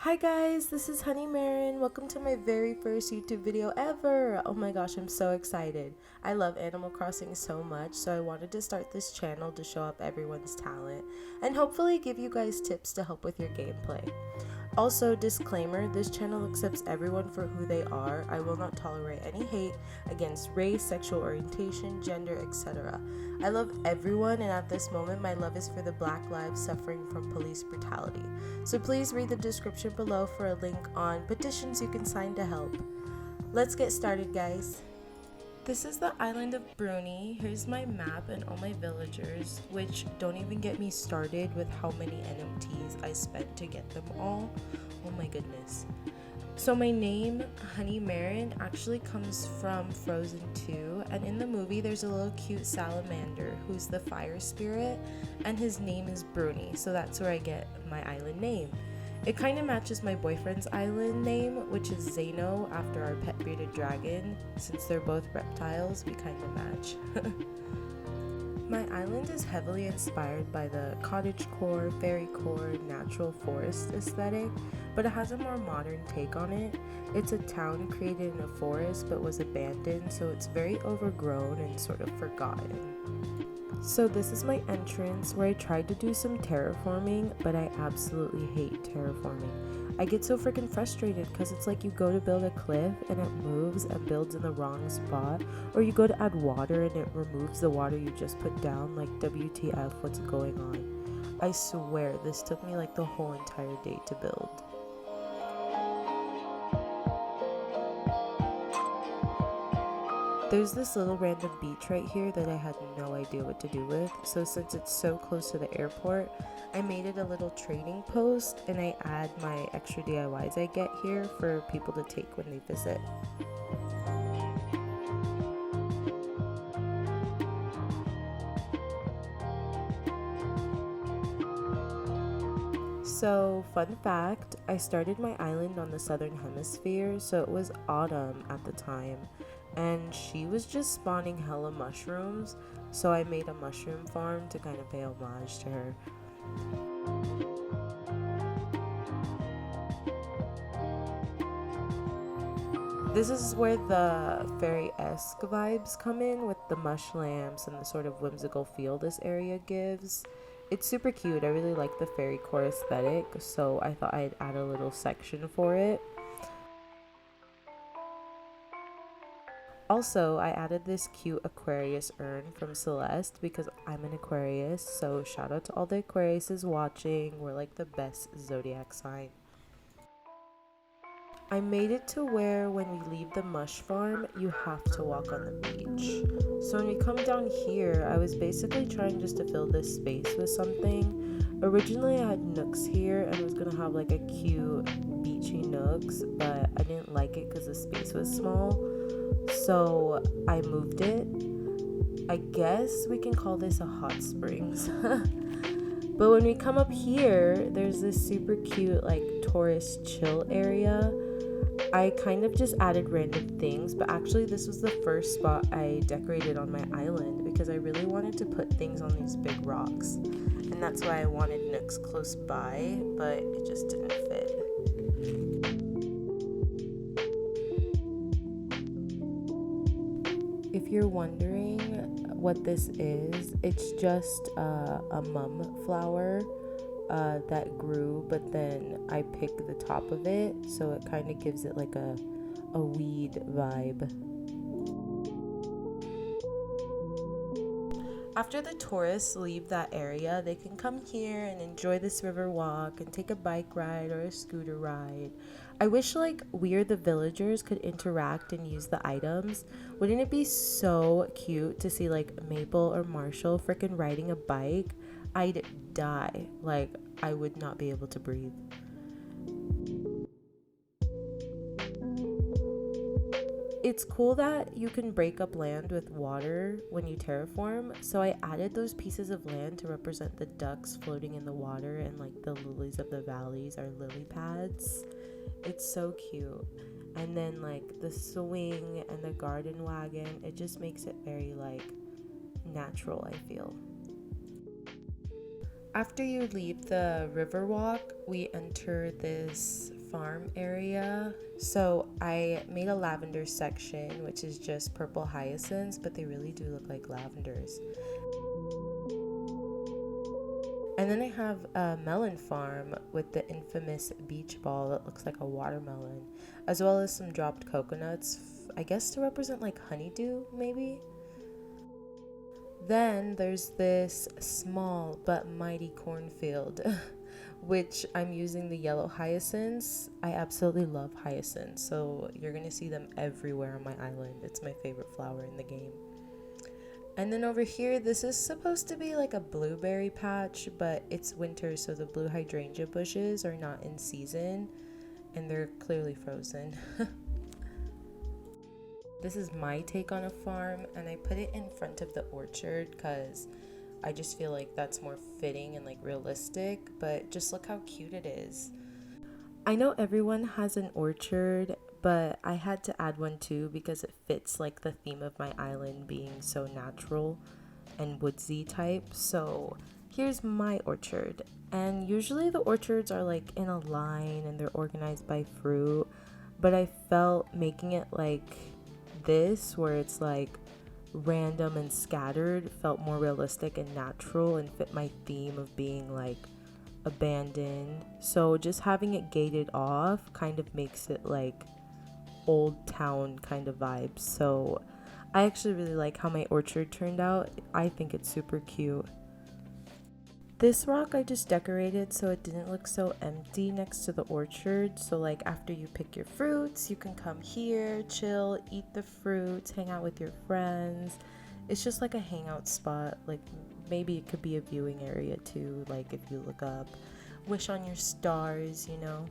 Hi guys, this is Honeymaren. Welcome to my very first YouTube video ever. Oh my gosh, I'm so excited. I love Animal Crossing so much, so I wanted to start this channel to show up everyone's talent and hopefully give you guys tips to help with your gameplay. Also, disclaimer, this channel accepts everyone for who they are. I will not tolerate any hate against race, sexual orientation, gender, etc. I love everyone, and at this moment, my love is for the Black lives suffering from police brutality. So please read the description below for a link on petitions you can sign to help. Let's get started, guys. This is the island of Bruni. Here's my map and all my villagers, which don't even get me started with how many NMTs I spent to get them all. Oh my goodness. So my name, Honeymaren, actually comes from Frozen 2, and in the movie there's a little cute salamander who's the fire spirit, and his name is Bruni, so that's where I get my island name. It kind of matches my boyfriend's island name, which is Zeno, after our pet bearded dragon. Since they're both reptiles, we kind of match. My island is heavily inspired by the cottagecore, fairycore, natural forest aesthetic, but it has a more modern take on it. It's a town created in a forest but was abandoned, so it's very overgrown and sort of forgotten. So this is my entrance where I tried to do some terraforming, but I absolutely hate terraforming. I get so freaking frustrated because it's like you go to build a cliff and it moves and builds in the wrong spot, or you go to add water and it removes the water you just put down. Like, WTF, what's going on? I swear this took me like the whole entire day to build. There's this little random beach right here that I had no idea what to do with, so since it's so close to the airport, I made it a little trading post and I add my extra DIYs I get here for people to take when they visit. So, fun fact, I started my island on the Southern Hemisphere, so it was autumn at the time, and she was just spawning hella mushrooms, so I made a mushroom farm to kind of pay homage to her. This is where the fairy-esque vibes come in with the mush lamps and the sort of whimsical feel this area gives. It's super cute. I really like the fairy core aesthetic, so I thought I'd add a little section for it. Also, I added this cute Aquarius urn from Celeste because I'm an Aquarius, so shout out to all the Aquariuses watching. We're like the best zodiac sign. I made it to where when we leave the mush farm, you have to walk on the beach. So when we come down here, I was basically trying just to fill this space with something. Originally I had nooks here and was gonna have like a cute beachy nooks, but I didn't like it because the space was small. So I moved it. I guess we can call this a hot springs. But when we come up here, there's this super cute like tourist chill area. I kind of just added random things, but actually this was the first spot I decorated on my island because I really wanted to put things on these big rocks. And that's why I wanted nooks close by, but it just didn't fit. If you're wondering what this is, it's just a mum flower that grew, but then I picked the top of it, so it kind of gives it like a weed vibe. After the tourists leave that area, they can come here and enjoy this river walk and take a bike ride or a scooter ride. I wish like we or the villagers could interact and use the items. Wouldn't it be so cute to see like Maple or Marshall freaking riding a bike? I'd die. Like, I would not be able to breathe. It's cool that you can break up land with water when you terraform, so I added those pieces of land to represent the ducks floating in the water, and like the lilies of the valleys are lily pads. It's so cute. And then like the swing and the garden wagon, it just makes it very like natural, I feel. After you leave the river walk, we enter this farm area. So I made a lavender section, which is just purple hyacinths, but they really do look like lavenders. And then I have a melon farm with the infamous beach ball that looks like a watermelon, as well as some dropped coconuts, I guess to represent like honeydew, maybe? Then there's this small but mighty cornfield, which I'm using the yellow hyacinths. I absolutely love hyacinths, so you're gonna see them everywhere on my island. It's my favorite flower in the game. And then over here, this is supposed to be like a blueberry patch, but it's winter, so the blue hydrangea bushes are not in season, and they're clearly frozen. This is my take on a farm, and I put it in front of the orchard because I just feel like that's more fitting and like realistic, but just look how cute it is. I know everyone has an orchard, but I had to add one too because it fits like the theme of my island being so natural and woodsy type. So here's my orchard, and usually the orchards are like in a line and they're organized by fruit, but I felt making it like this, where it's like random and scattered, felt more realistic and natural and fit my theme of being like abandoned. So just having it gated off kind of makes it like old town kind of vibes. So I actually really like how my orchard turned out. I think it's super cute. This rock I just decorated so it didn't look so empty next to the orchard. So like after you pick your fruits, you can come here, chill, eat the fruits, hang out with your friends. It's just like a hangout spot. Like maybe it could be a viewing area too, like if you look up, wish on your stars, you know.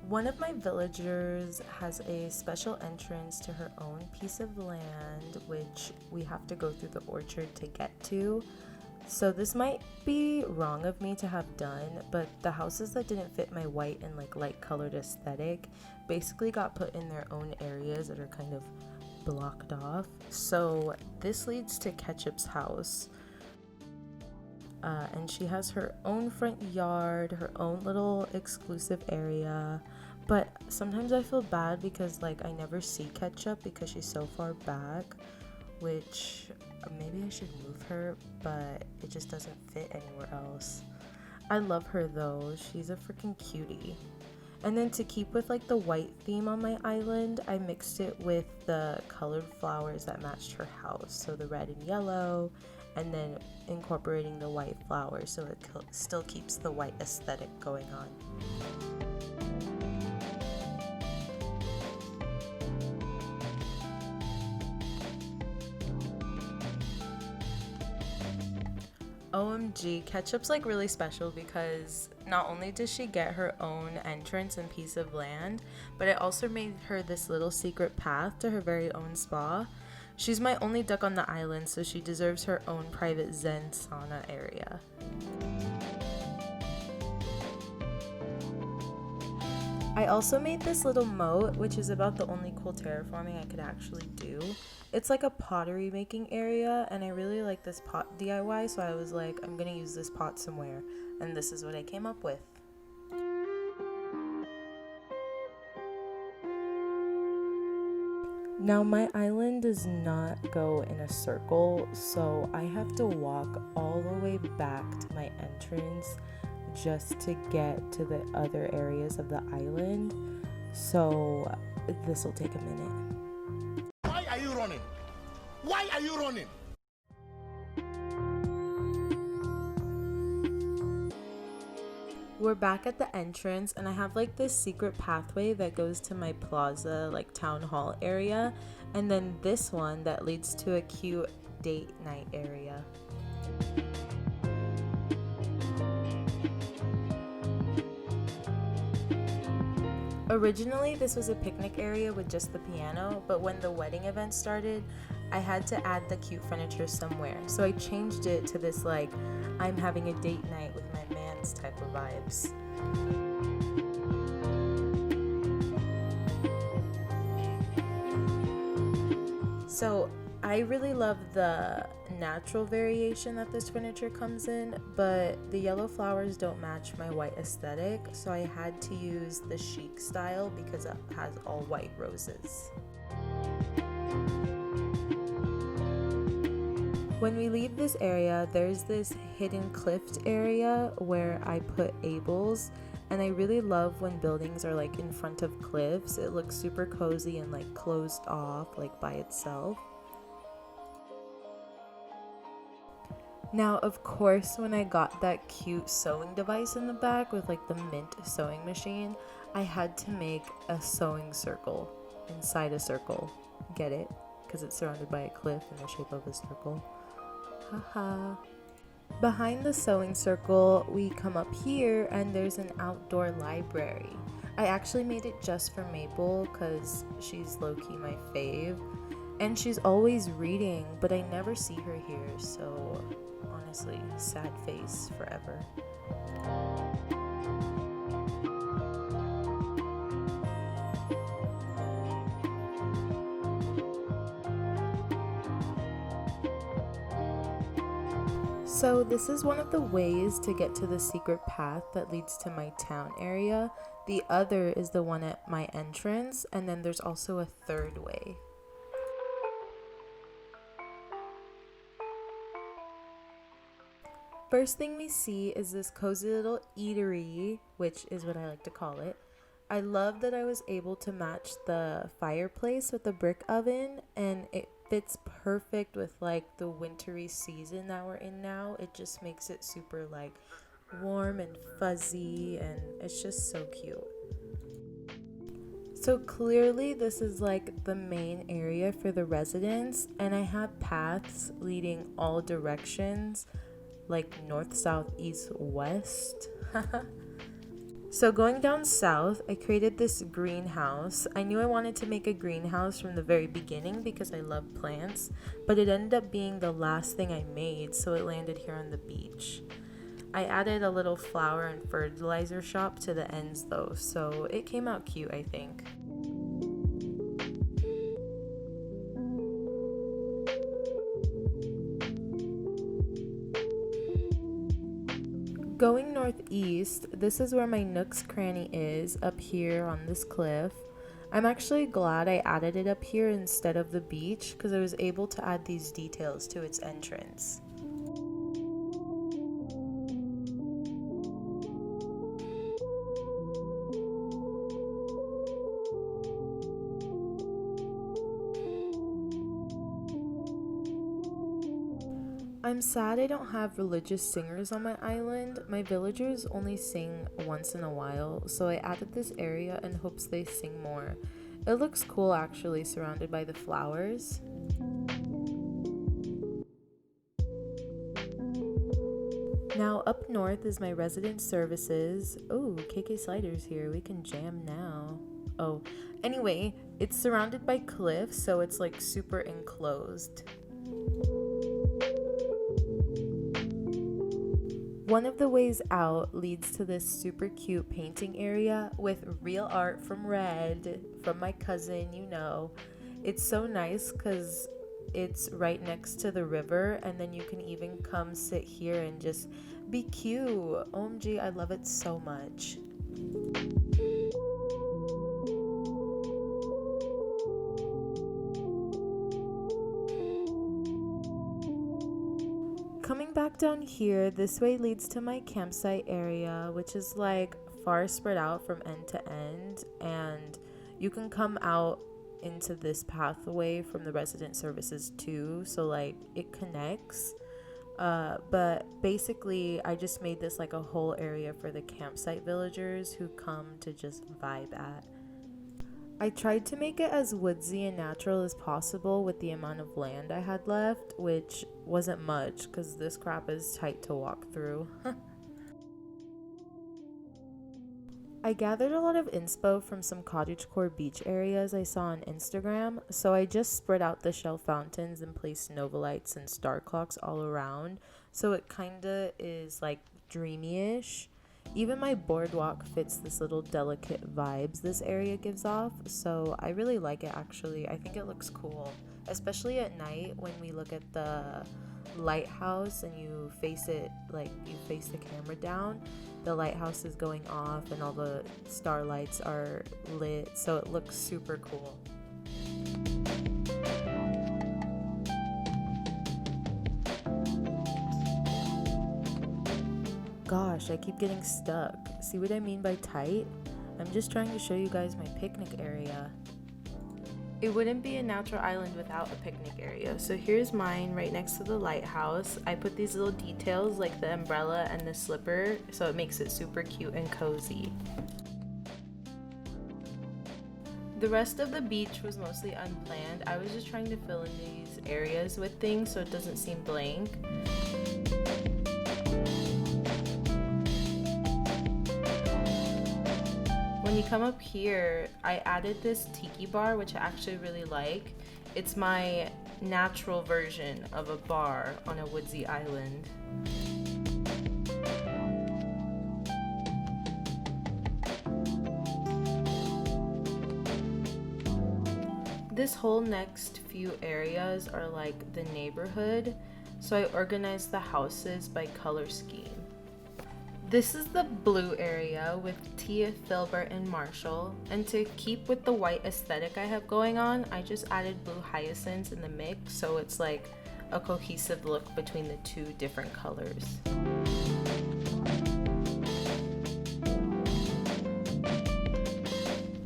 One of my villagers has a special entrance to her own piece of land, which we have to go through the orchard to get to. So this might be wrong of me to have done, but the houses that didn't fit my white and like light colored aesthetic basically got put in their own areas that are kind of blocked off. So this leads to Ketchup's house. And she has her own front yard, her own little exclusive area. But sometimes I feel bad because like I never see Ketchup because she's so far back, which maybe I should move her, but it just doesn't fit anywhere else. I love her though, she's a freaking cutie. And then to keep with like the white theme on my island, I mixed it with the colored flowers that matched her house, so the red and yellow, and then incorporating the white flowers so it still keeps the white aesthetic going on. OMG, Ketchup's like really special because not only does she get her own entrance and piece of land, but it also made her this little secret path to her very own spa. She's my only duck on the island, so she deserves her own private zen sauna area. I also made this little moat, which is about the only cool terraforming I could actually do. It's like a pottery making area, and I really like this pot DIY, so I was like, I'm gonna use this pot somewhere, and this is what I came up with. Now my island does not go in a circle, so I have to walk all the way back to my entrance just to get to the other areas of the island. So this will take a minute. Why are you running? Why are you running? We're back at the entrance, and I have like this secret pathway that goes to my plaza, like town hall area, and then this one that leads to a cute date night area. Originally, this was a picnic area with just the piano, but when the wedding event started, I had to add the cute furniture somewhere. So I changed it to this like, I'm having a date night with my man's type of vibes. So I really love the natural variation that this furniture comes in, but the yellow flowers don't match my white aesthetic, so I had to use the chic style because it has all white roses. When we leave this area, there's this hidden cliffed area where I put Abel's, and I really love when buildings are like in front of cliffs. It looks super cozy and like closed off, like by itself. Now, of course, when I got that cute sewing device in the back with like the mint sewing machine, I had to make a sewing circle inside a circle. Get it? Because it's surrounded by a cliff in the shape of a circle. Haha. Behind the sewing circle, we come up here and there's an outdoor library. I actually made it just for Maple because she's low-key my fave. And she's always reading, but I never see her here, so honestly, sad face forever. So this is one of the ways to get to the secret path that leads to my town area. The other is the one at my entrance, and then there's also a third way. First thing we see is this cozy little eatery, which is what I like to call it. I love that I was able to match the fireplace with the brick oven, and it fits perfect with like the wintry season that we're in now. It just makes it super like warm and fuzzy, and it's just so cute. So clearly this is like the main area for the residents, and I have paths leading all directions, like north, south, east, west. So going down south, I created this greenhouse. I knew I wanted to make a greenhouse from the very beginning because I love plants, but it ended up being the last thing I made, so it landed here on the beach. I added a little flower and fertilizer shop to the ends though, so it came out cute, I think. Going northeast, this is where my Nook's cranny is, up here on this cliff. I'm actually glad I added it up here instead of the beach because I was able to add these details to its entrance. I'm sad I don't have religious singers on my island. My villagers only sing once in a while, so I added this area in hopes they sing more. It looks cool actually, surrounded by the flowers. Now up north is my resident services. Oh, KK Slider's here. We can jam now. Oh, anyway, it's surrounded by cliffs, so it's like super enclosed. One of the ways out leads to this super cute painting area with real art from Red, from my cousin, you know. It's so nice because it's right next to the river, and then you can even come sit here and just be cute. OMG, I love it so much. Coming back down here, this way leads to my campsite area, which is like far spread out from end to end, and you can come out into this pathway from the resident services too, so like it connects. But basically I just made this like a whole area for the campsite villagers who come to just vibe at. I tried to make it as woodsy and natural as possible with the amount of land I had left, which wasn't much because this crap is tight to walk through. I gathered a lot of inspo from some cottagecore beach areas I saw on Instagram, so I just spread out the shell fountains and placed novalites and star clocks all around, so it kinda is like dreamy-ish. Even my boardwalk fits this little delicate vibes this area gives off, so I really like it actually. I think it looks cool. especially at night when we look at the lighthouse and you face it, like you face the camera down, the lighthouse is going off and all the starlights are lit, so it looks super cool. Gosh, I keep getting stuck. See what I mean by tight? I'm just trying to show you guys my picnic area. It wouldn't be a natural island without a picnic area. So here's mine right next to the lighthouse. I put these little details like the umbrella and the slipper, so it makes it super cute and cozy. The rest of the beach was mostly unplanned. I was just trying to fill in these areas with things so it doesn't seem blank. When you come up here, I added this tiki bar, which I actually really like. It's my natural version of a bar on a woodsy island. This whole next few areas are like the neighborhood, so I organized the houses by color scheme. This is the blue area with Tia, Filbert, and Marshall, and to keep with the white aesthetic I have going on, I just added blue hyacinths in the mix, so it's like a cohesive look between the two different colors.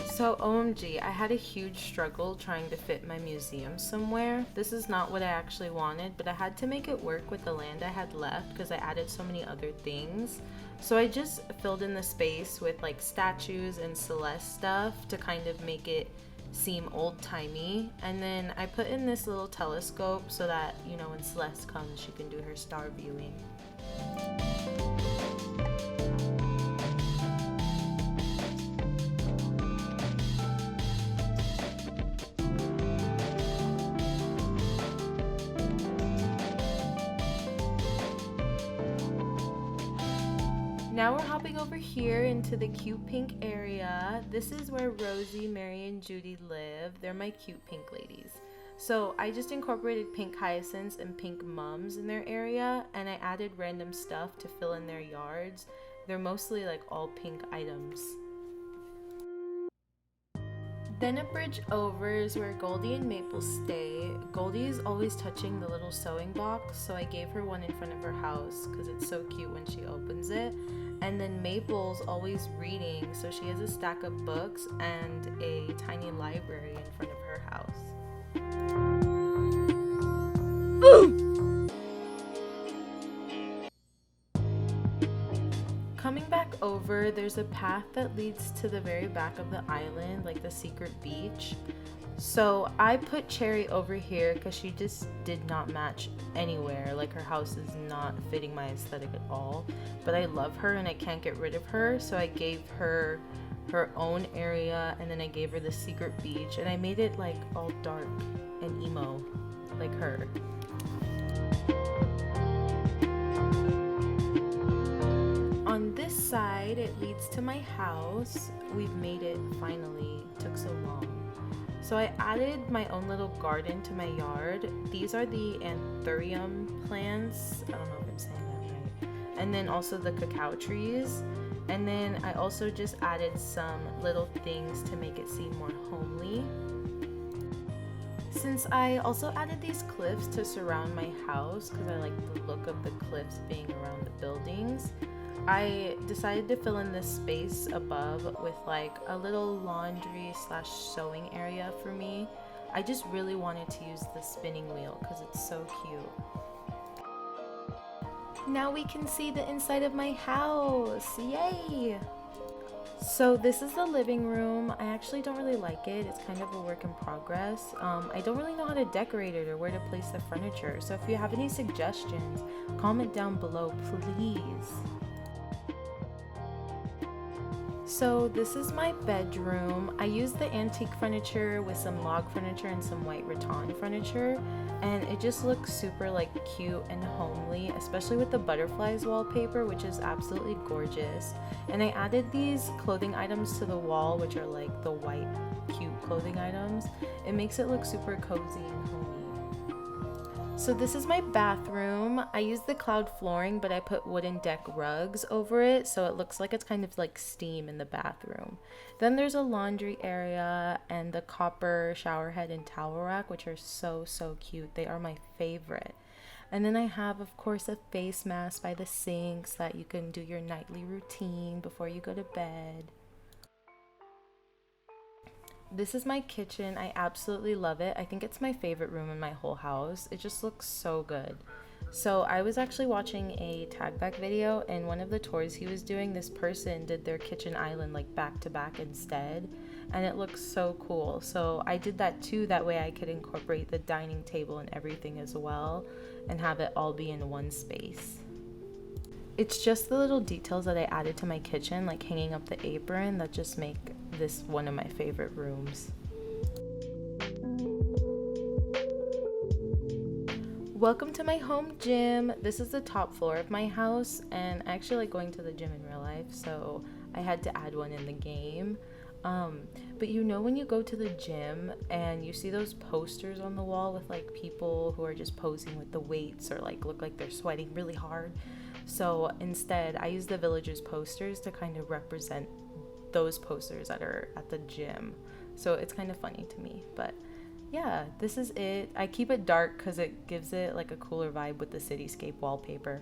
So OMG, I had a huge struggle trying to fit my museum somewhere. This is not what I actually wanted, but I had to make it work with the land I had left because I added so many other things. So I just filled in the space with like statues and Celeste stuff to kind of make it seem old-timey. And then I put in this little telescope so that, you know, when Celeste comes, she can do her star viewing. Now we're hopping over here into the cute pink area. This is where Rosie, Mary, and Judy live. They're my cute pink ladies. So I just incorporated pink hyacinths and pink mums in their area, and I added random stuff to fill in their yards. They're mostly like all pink items. Then a bridge over is where Goldie and Maple stay. Goldie is always touching the little sewing box, so I gave her one in front of her house because it's so cute when she opens it. And then Maple's always reading, so she has a stack of books and a tiny library in front of her house. Coming back over, there's a path that leads to the very back of the island, like the secret beach. So I put Cherry over here because she just did not match anywhere. Like her house is not fitting my aesthetic at all. But I love her and I can't get rid of her, so I gave her her own area, and then I gave her the secret beach, and I made it like all dark and emo like her. On this side, it leads to my house. We've made it finally. It took so long. So I added my own little garden to my yard. These are the anthurium plants. I don't know if I'm saying that right. And then also the cacao trees. And then I also just added some little things to make it seem more homely. Since I also added these cliffs to surround my house because I like the look of the cliffs being around the buildings, I decided to fill in this space above with like a little laundry / sewing area for me. I just really wanted to use the spinning wheel because it's so cute. Now we can see the inside of my house. Yay! So this is the living room. I actually don't really like it. It's kind of a work in progress. I don't really know how to decorate it or where to place the furniture. So if you have any suggestions, comment down below, please. So this is my bedroom. I used the antique furniture with some log furniture and some white rattan furniture, and it just looks super like cute and homely, especially with the butterflies wallpaper, which is absolutely gorgeous. And I added these clothing items to the wall, which are like the white cute clothing items, it makes it look super cozy and homey. So this is my bathroom. I use the cloud flooring, but I put wooden deck rugs over it, so it looks like it's kind of like steam in the bathroom. Then there's a laundry area and the copper shower head and towel rack, which are so cute. They are my favorite. And then I have, of course, a face mask by the sink so that you can do your nightly routine before you go to bed. This is my kitchen. I absolutely love it. I think it's my favorite room in my whole house. It just looks so good. So I was actually watching a tag back video, and one of the tours he was doing, this person did their kitchen island like back to back instead, and it looks so cool. So I did that too, that way I could incorporate the dining table and everything as well and have it all be in one space. It's just the little details that I added to my kitchen, like hanging up the apron, that just make this one of my favorite rooms. Welcome to my home gym. This is the top floor of my house, and I actually like going to the gym in real life, so I had to add one in the game. But you know, when you go to the gym and you see those posters on the wall with like people who are just posing with the weights or like look like they're sweating really hard. So instead, I use the villagers posters to kind of represent those posters that are at the gym. So it's kind of funny to me, but yeah, this is it. I keep it dark because it gives it like a cooler vibe with the cityscape wallpaper.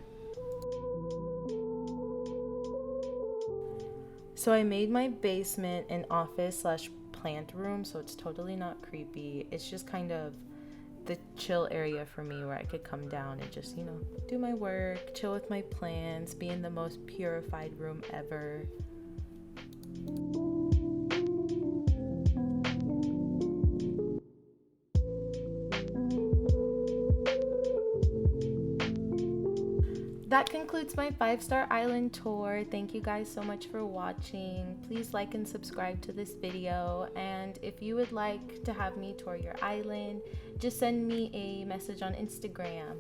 So I made my basement an office / plant room, so it's totally not creepy. It's just kind of the chill area for me where I could come down and just, you know, do my work, chill with my plants, be in the most purified room ever. That concludes my 5-star island tour. Thank you guys so much for watching. Please like and subscribe to this video. And if you would like to have me tour your island, just send me a message on Instagram.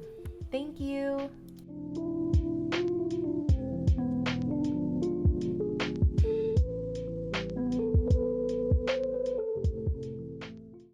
Thank you.